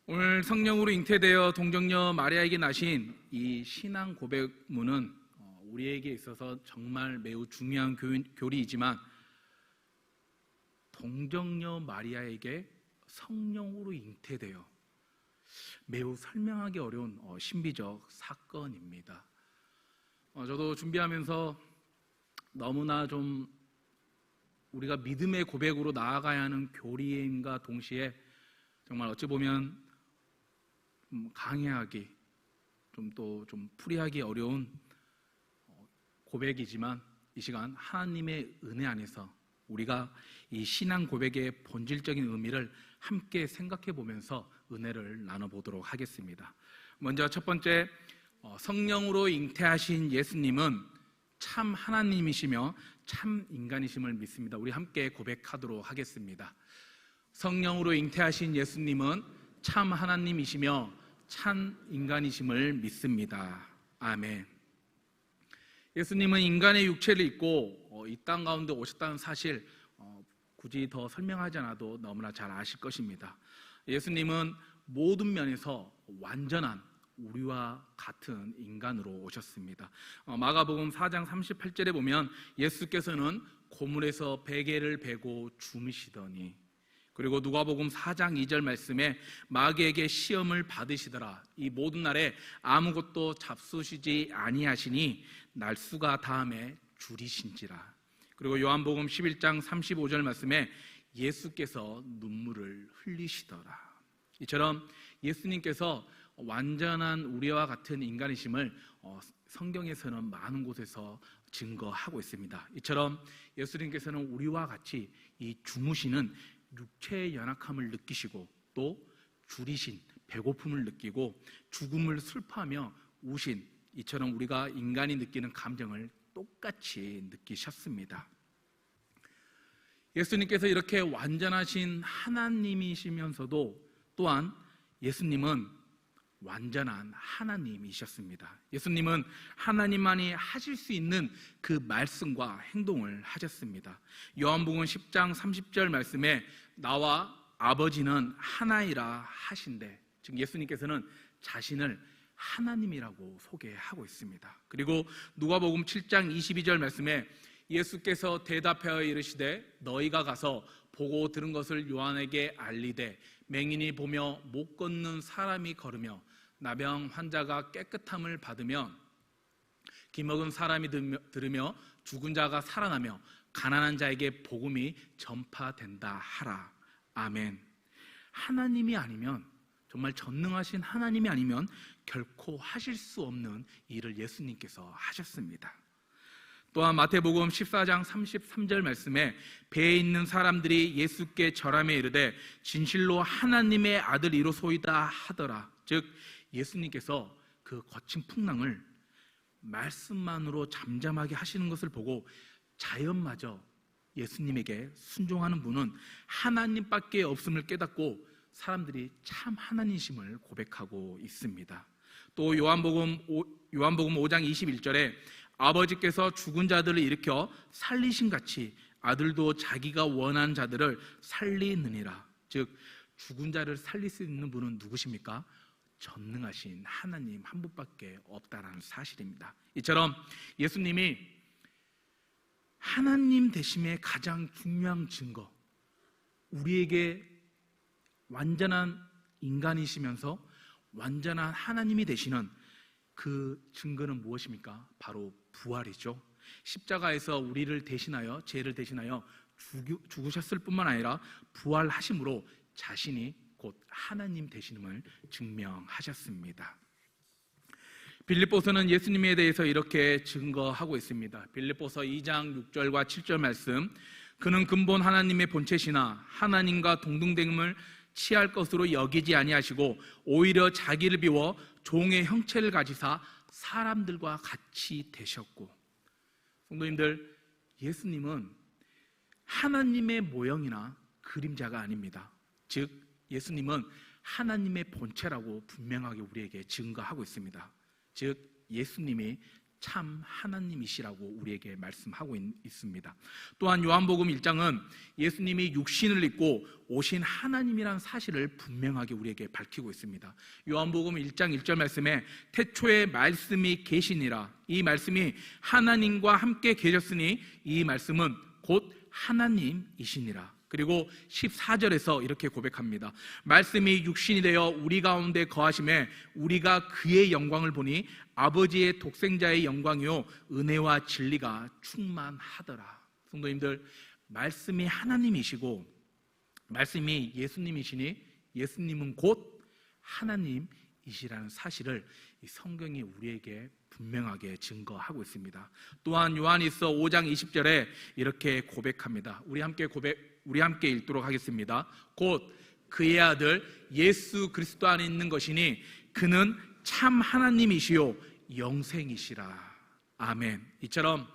오늘 성령으로 잉태되어 동정녀 마리아에게 나신 이 신앙 고백문은 우리에게 있어서 정말 매우 중요한 교리이지만 동정녀 마리아에게 성령으로 잉태되어 매우 설명하기 어려운 신비적 사건입니다. 저도 준비하면서 너무나 좀 우리가 믿음의 고백으로 나아가야 하는 교리임과 동시에 정말 어찌 보면 강해하기 좀 풀이하기 어려운 고백이지만 이 시간 하나님의 은혜 안에서 우리가 이 신앙 고백의 본질적인 의미를 함께 생각해 보면서 은혜를 나눠보도록 하겠습니다. 먼저 첫 번째, 성령으로 잉태하신 예수님은 참 하나님이시며 참 인간이심을 믿습니다. 우리 함께 고백하도록 하겠습니다. 성령으로 잉태하신 예수님은 참 하나님이시며 참 인간이심을 믿습니다. 아멘. 예수님은 인간의 육체를 입고 이 땅 가운데 오셨다는 사실 굳이 더 설명하지 않아도 너무나 잘 아실 것입니다. 예수님은 모든 면에서 완전한 우리와 같은 인간으로 오셨습니다. 마가복음 4장 38절에 보면 예수께서는 고물에서 베개를 베고 주무시더니, 그리고 누가복음 4장 2절 말씀에 마귀에게 시험을 받으시더라. 이 모든 날에 아무것도 잡수시지 아니하시니 날수가 다음에 줄이신지라. 그리고 요한복음 11장 35절 말씀에 예수께서 눈물을 흘리시더라. 이처럼 예수님께서 완전한 우리와 같은 인간이심을 성경에서는 많은 곳에서 증거하고 있습니다. 이처럼 예수님께서는 우리와 같이 이 주무시는 육체의 연약함을 느끼시고 또 줄이신 배고픔을 느끼고 죽음을 슬퍼하며 우신 이처럼 우리가 인간이 느끼는 감정을 똑같이 느끼셨습니다. 예수님께서 이렇게 완전하신 하나님이시면서도 또한 예수님은 완전한 하나님이셨습니다. 예수님은 하나님만이 하실 수 있는 그 말씀과 행동을 하셨습니다. 요한복음 10장 30절 말씀에 나와 아버지는 하나이라 하신대, 즉 예수님께서는 자신을 하나님이라고 소개하고 있습니다. 그리고 누가복음 7장 22절 말씀에 예수께서 대답하여 이르시되 너희가 가서 보고 들은 것을 요한에게 알리되 맹인이 보며 못 걷는 사람이 걸으며 나병 환자가 깨끗함을 받으며 기먹은 사람이 들으며 죽은 자가 살아나며 가난한 자에게 복음이 전파된다 하라. 아멘. 하나님이 아니면, 정말 전능하신 하나님이 아니면 결코 하실 수 없는 일을 예수님께서 하셨습니다. 또한 마태복음 14장 33절 말씀에 배에 있는 사람들이 예수께 절하며 이르되 진실로 하나님의 아들이로소이다 하더라. 즉 예수님께서 그 거친 풍랑을 말씀만으로 잠잠하게 하시는 것을 보고 자연마저 예수님에게 순종하는 분은 하나님밖에 없음을 깨닫고 사람들이 참 하나님이심을 고백하고 있습니다. 또 요한복음 5장 21절에 아버지께서 죽은 자들을 일으켜 살리신 같이 아들도 자기가 원한 자들을 살리느니라. 즉 죽은 자를 살릴 수 있는 분은 누구십니까? 전능하신 하나님 한 분밖에 없다라는 사실입니다. 이처럼 예수님이 하나님 되심의 가장 중요한 증거, 우리에게 완전한 인간이시면서 완전한 하나님이 되시는 그 증거는 무엇입니까? 바로 부활이죠. 십자가에서 우리를 대신하여, 죄를 대신하여 죽으셨을 뿐만 아니라 부활하심으로 자신이 곧 하나님 되심을 증명하셨습니다. 빌립보서는 예수님에 대해서 이렇게 증거하고 있습니다. 빌립보서 2장 6절과 7절 말씀, 그는 근본 하나님의 본체시나 하나님과 동등됨을 취할 것으로 여기지 아니하시고 오히려 자기를 비워 종의 형체를 가지사 사람들과 같이 되셨고. 성도님들, 예수님은 하나님의 모형이나 그림자가 아닙니다. 즉 예수님은 하나님의 본체라고 분명하게 우리에게 증거하고 있습니다. 즉 예수님이 참 하나님이시라고 우리에게 말씀하고 있습니다. 또한 요한복음 1장은 예수님이 육신을 입고 오신 하나님이라는 사실을 분명하게 우리에게 밝히고 있습니다. 요한복음 1장 1절 말씀에 태초에 말씀이 계시니라, 이 말씀이 하나님과 함께 계셨으니 이 말씀은 곧 하나님이시니라. 그리고 14절에서 이렇게 고백합니다. 말씀이 육신이 되어 우리 가운데 거하심에 우리가 그의 영광을 보니 아버지의 독생자의 영광이요 은혜와 진리가 충만하더라. 성도님들, 말씀이 하나님이시고 말씀이 예수님이시니 예수님은 곧 하나님이시라는 사실을 이 성경이 우리에게 분명하게 증거하고 있습니다. 또한 요한일서 5장 20절에 이렇게 고백합니다. 우리 함께 읽도록 하겠습니다. 곧 그의 아들 예수 그리스도 안에 있는 것이니 그는 참 하나님이시요 영생이시라. 아멘. 이처럼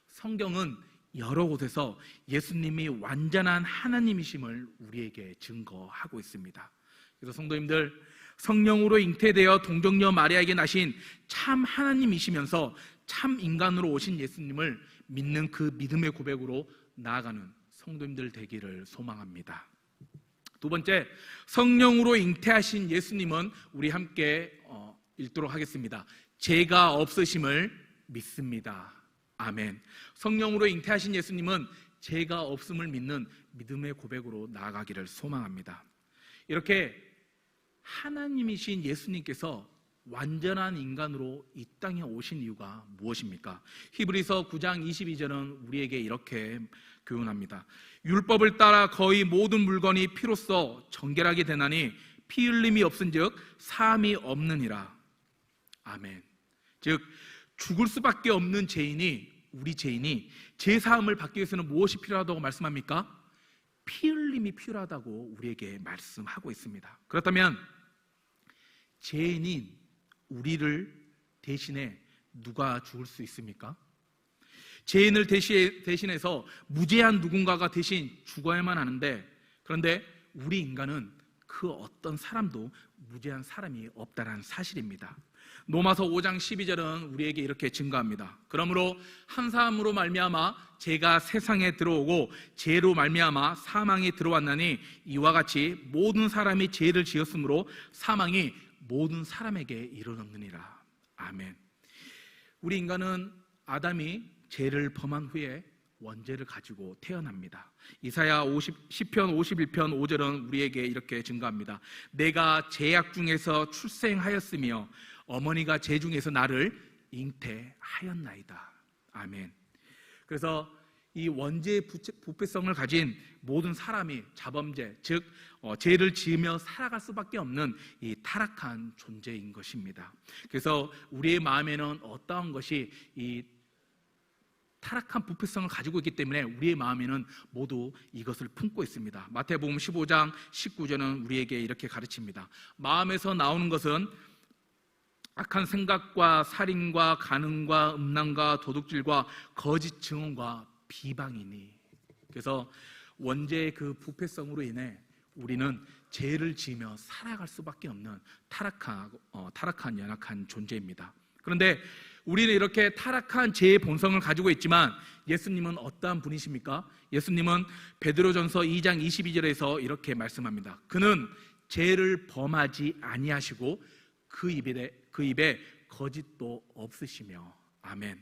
성경은 여러 곳에서 예수님이 완전한 하나님이심을 우리에게 증거하고 있습니다. 그래서 성도님들, 성령으로 잉태되어 동정녀 마리아에게 나신 참 하나님이시면서 참 인간으로 오신 예수님을 믿는 그 믿음의 고백으로 나아가는 성도님들 되기를 소망합니다. 두 번째, 성령으로 잉태하신 예수님은 우리 함께 읽도록 하겠습니다. 죄가 없으심을 믿습니다. 아멘. 성령으로 잉태하신 예수님은 죄가 없음을 믿는 믿음의 고백으로 나아가기를 소망합니다. 이렇게 하나님이신 예수님께서 완전한 인간으로 이 땅에 오신 이유가 무엇입니까? 히브리서 9장 22절은 우리에게 이렇게 교훈합니다. 율법을 따라 거의 모든 물건이 피로써 정결하게 되나니 피 흘림이 없은즉 사함이 없느니라. 아멘. 즉 죽을 수밖에 없는 우리 죄인이 죄 사함을 받기 위해서는 무엇이 필요하다고 말씀합니까? 피 흘림이 필요하다고 우리에게 말씀하고 있습니다. 그렇다면 죄인인 우리를 대신해 누가 죽을 수 있습니까? 죄인을 대신해서 무죄한 누군가가 대신 죽어야만 하는데, 그런데 우리 인간은 그 어떤 사람도 무죄한 사람이 없다는 사실입니다. 로마서 5장 12절은 우리에게 이렇게 증거합니다. 그러므로 한 사람으로 말미암아 죄가 세상에 들어오고 죄로 말미암아 사망이 들어왔나니 이와 같이 모든 사람이 죄를 지었으므로 사망이 모든 사람에게 이르렀느니라. 아멘. 우리 인간은 아담이 죄를 범한 후에 원죄를 가지고 태어납니다. 이사야 10편 51편 5절은 우리에게 이렇게 증거합니다. 내가 죄악 중에서 출생하였으며 어머니가 죄 중에서 나를 잉태하였나이다. 아멘. 그래서 이 원죄의 부패성을 가진 모든 사람이 자범죄, 즉 죄를 지으며 살아갈 수밖에 없는 이 타락한 존재인 것입니다. 그래서 우리의 마음에는 어떠한 것이 이 타락한 부패성을 가지고 있기 때문에 우리의 마음에는 모두 이것을 품고 있습니다. 마태복음 15장 19절은 우리에게 이렇게 가르칩니다. 마음에서 나오는 것은 악한 생각과 살인과 간음과 음란과 도둑질과 거짓 증언과 비방이니. 그래서 원죄의 그 부패성으로 인해 우리는 죄를 지으며 살아갈 수밖에 없는 타락한 연약한 존재입니다. 그런데 우리는 이렇게 타락한 죄의 본성을 가지고 있지만 예수님은 어떠한 분이십니까? 예수님은 베드로전서 2장 22절에서 이렇게 말씀합니다. 그는 죄를 범하지 아니하시고 그 입에 거짓도 없으시며. 아멘.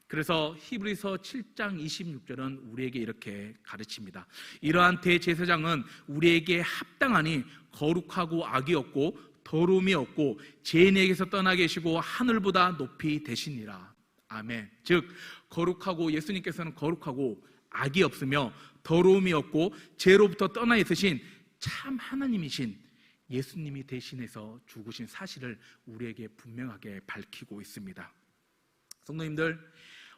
그래서 히브리서 7장 26절은 우리에게 이렇게 가르칩니다. 이러한 대제사장은 우리에게 합당하니 거룩하고 악이 없고 더러움이 없고 죄인에게서 떠나 계시고 하늘보다 높이 되시니라. 아멘. 즉 거룩하고, 예수님께서는 거룩하고 악이 없으며 더러움이 없고 죄로부터 떠나 있으신 참 하나님이신 예수님이 대신해서 죽으신 사실을 우리에게 분명하게 밝히고 있습니다. 성도님들,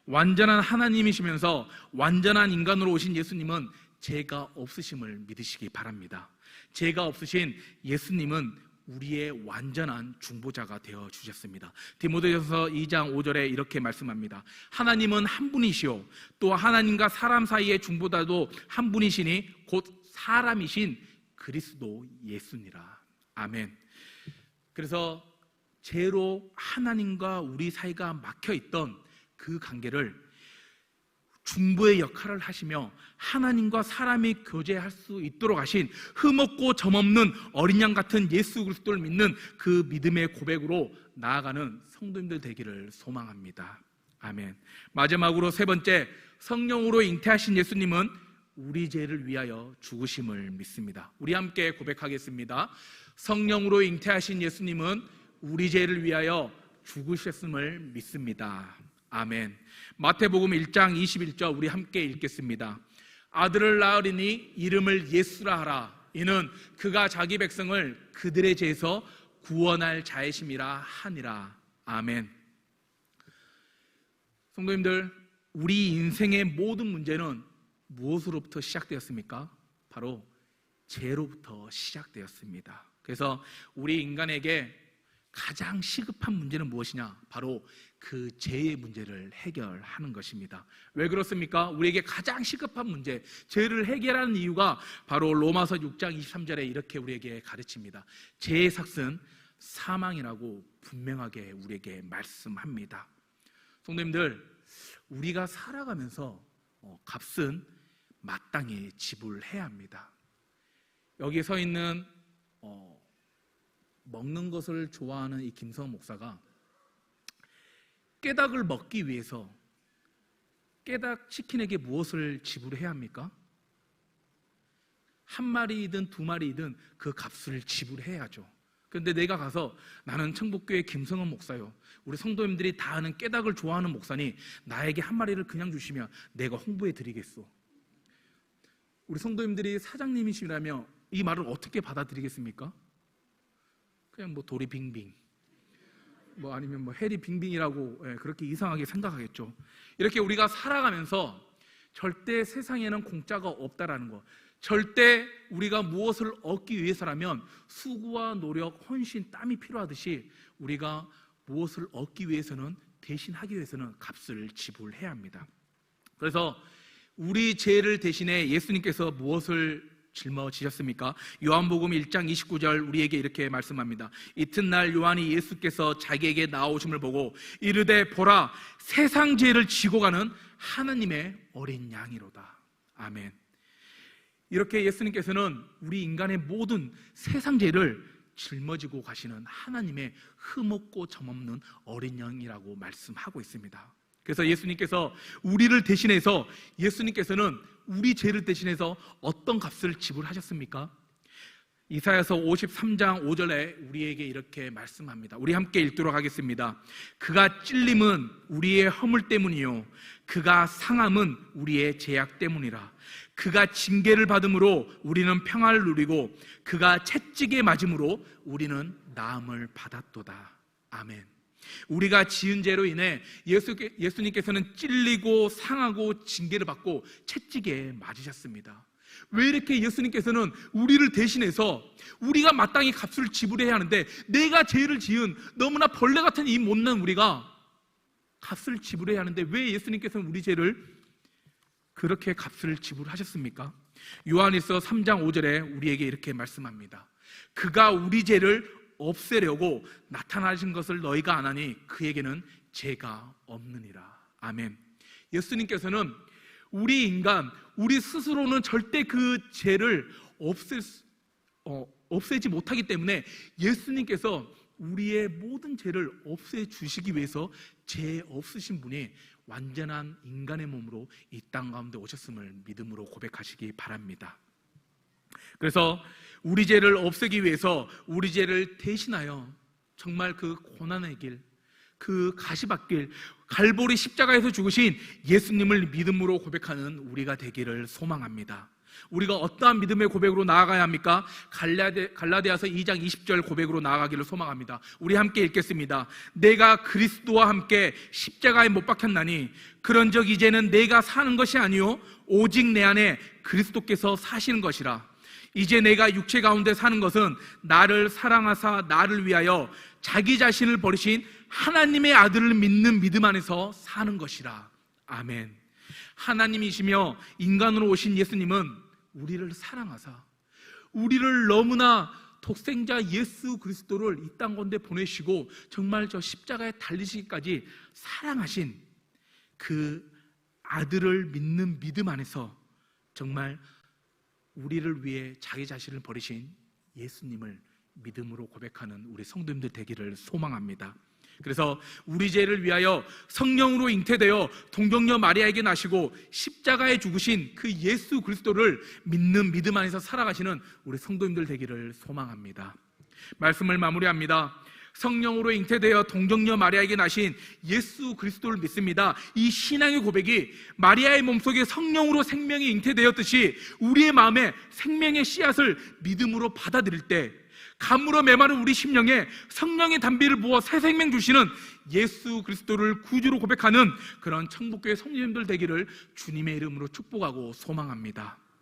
완전한 하나님이시면서 완전한 인간으로 오신 예수님은 죄가 없으심을 믿으시기 바랍니다. 죄가 없으신 예수님은 우리의 완전한 중보자가 되어 주셨습니다. 디모데전서 2장 5절에 이렇게 말씀합니다. 하나님은 한 분이시오 또 하나님과 사람 사이의 중보자도 한 분이시니 곧 사람이신 그리스도 예수니라. 아멘. 그래서 죄로 하나님과 우리 사이가 막혀있던 그 관계를 중보의 역할을 하시며 하나님과 사람이 교제할 수 있도록 하신 흠없고 점없는 어린 양 같은 예수 그리스도를 믿는 그 믿음의 고백으로 나아가는 성도님들 되기를 소망합니다. 아멘. 마지막으로 세 번째, 성령으로 잉태하신 예수님은 우리 죄를 위하여 죽으심을 믿습니다. 우리 함께 고백하겠습니다. 성령으로 잉태하신 예수님은 우리 죄를 위하여 죽으셨음을 믿습니다. 아멘. 마태복음 1장 21절 우리 함께 읽겠습니다. 아들을 낳으리니 이름을 예수라 하라. 이는 그가 자기 백성을 그들의 죄에서 구원할 자이심이라 하니라. 아멘. 성도님들, 우리 인생의 모든 문제는 무엇으로부터 시작되었습니까? 바로 죄로부터 시작되었습니다. 그래서 우리 인간에게 가장 시급한 문제는 무엇이냐? 바로 그 죄의 문제를 해결하는 것입니다. 왜 그렇습니까? 우리에게 가장 시급한 문제, 죄를 해결하는 이유가 바로 로마서 6장 23절에 이렇게 우리에게 가르칩니다. 죄의 삭은 사망이라고 분명하게 우리에게 말씀합니다. 성도님들, 우리가 살아가면서 값은 마땅히 지불해야 합니다. 여기 서 있는 먹는 것을 좋아하는 이 김성원 목사가 깨닭을 먹기 위해서 깨닭 치킨에게 무엇을 지불해야 합니까? 한 마리이든 두 마리이든 그 값을 지불해야죠. 그런데 내가 가서 나는 청북교회 김성원 목사요, 우리 성도님들이 다 아는 깨닭을 좋아하는 목사니 나에게 한 마리를 그냥 주시면 내가 홍보해 드리겠소. 우리 성도님들이 사장님이시라며 이 말을 어떻게 받아들이겠습니까? 그냥 뭐 도리 빙빙, 뭐 아니면 뭐 해리 빙빙이라고 그렇게 이상하게 생각하겠죠. 이렇게 우리가 살아가면서 절대 세상에는 공짜가 없다라는 거, 절대 우리가 무엇을 얻기 위해서라면 수고와 노력, 헌신, 땀이 필요하듯이 우리가 무엇을 얻기 위해서는, 대신하기 위해서는 값을 지불해야 합니다. 그래서 우리 죄를 대신해 예수님께서 무엇을 짊어지셨습니까? 요한복음 1장 29절 우리에게 이렇게 말씀합니다. 이튿날 요한이 예수께서 자기에게 나오심을 보고 이르되 보라, 세상 죄를 지고 가는 하나님의 어린 양이로다. 아멘. 이렇게 예수님께서는 우리 인간의 모든 세상 죄를 짊어지고 가시는 하나님의 흠없고 점없는 어린 양이라고 말씀하고 있습니다. 그래서 예수님께서 우리를 대신해서, 예수님께서는 우리 죄를 대신해서 어떤 값을 지불하셨습니까? 이사야서 53장 5절에 우리에게 이렇게 말씀합니다. 우리 함께 읽도록 하겠습니다. 그가 찔림은 우리의 허물 때문이요 그가 상함은 우리의 죄악 때문이라. 그가 징계를 받음으로 우리는 평화를 누리고 그가 채찍에 맞음으로 우리는 나음을 받았도다. 아멘. 우리가 지은 죄로 인해 예수님께서는 찔리고 상하고 징계를 받고 채찍에 맞으셨습니다. 왜 이렇게 예수님께서는 우리를 대신해서 우리가 마땅히 값을 지불해야 하는데, 내가 죄를 지은 너무나 벌레 같은 이 못난 우리가 값을 지불해야 하는데 왜 예수님께서는 우리 죄를 그렇게 값을 지불하셨습니까? 요한일서 3장 5절에 우리에게 이렇게 말씀합니다. 그가 우리 죄를 없애려고 나타나신 것을 너희가 안 하니 그에게는 죄가 없느니라. 아멘. 예수님께서는 우리 인간, 우리 스스로는 절대 그 죄를 없애지 못하기 때문에 예수님께서 우리의 모든 죄를 없애주시기 위해서 죄 없으신 분이 완전한 인간의 몸으로 이 땅 가운데 오셨음을 믿음으로 고백하시기 바랍니다. 그래서 우리 죄를 없애기 위해서 우리 죄를 대신하여 정말 그 고난의 길, 그 가시밭길, 갈보리 십자가에서 죽으신 예수님을 믿음으로 고백하는 우리가 되기를 소망합니다. 우리가 어떠한 믿음의 고백으로 나아가야 합니까? 갈라디아서 2장 20절 고백으로 나아가기를 소망합니다. 우리 함께 읽겠습니다. 내가 그리스도와 함께 십자가에 못 박혔나니 그런즉 이제는 내가 사는 것이 아니요 오직 내 안에 그리스도께서 사시는 것이라. 이제 내가 육체 가운데 사는 것은 나를 사랑하사 나를 위하여 자기 자신을 버리신 하나님의 아들을 믿는 믿음 안에서 사는 것이라. 아멘. 하나님이시며 인간으로 오신 예수님은 우리를 사랑하사 우리를 너무나 독생자 예수 그리스도를 이 땅 가운데 보내시고 정말 저 십자가에 달리시기까지 사랑하신 그 아들을 믿는 믿음 안에서 정말 우리를 위해 자기 자신을 버리신 예수님을 믿음으로 고백하는 우리 성도님들 되기를 소망합니다. 그래서 우리 죄를 위하여 성령으로 잉태되어 동정녀 마리아에게 나시고 십자가에 죽으신 그 예수 그리스도를 믿는 믿음 안에서 살아가시는 우리 성도님들 되기를 소망합니다. 말씀을 마무리합니다. 성령으로 잉태되어 동정녀 마리아에게 나신 예수 그리스도를 믿습니다. 이 신앙의 고백이 마리아의 몸속에 성령으로 생명이 잉태되었듯이 우리의 마음에 생명의 씨앗을 믿음으로 받아들일 때 감으로 메마른 우리 심령에 성령의 담비를 부어 새 생명 주시는 예수 그리스도를 구주로 고백하는 그런 천국교회 성도님들 되기를 주님의 이름으로 축복하고 소망합니다.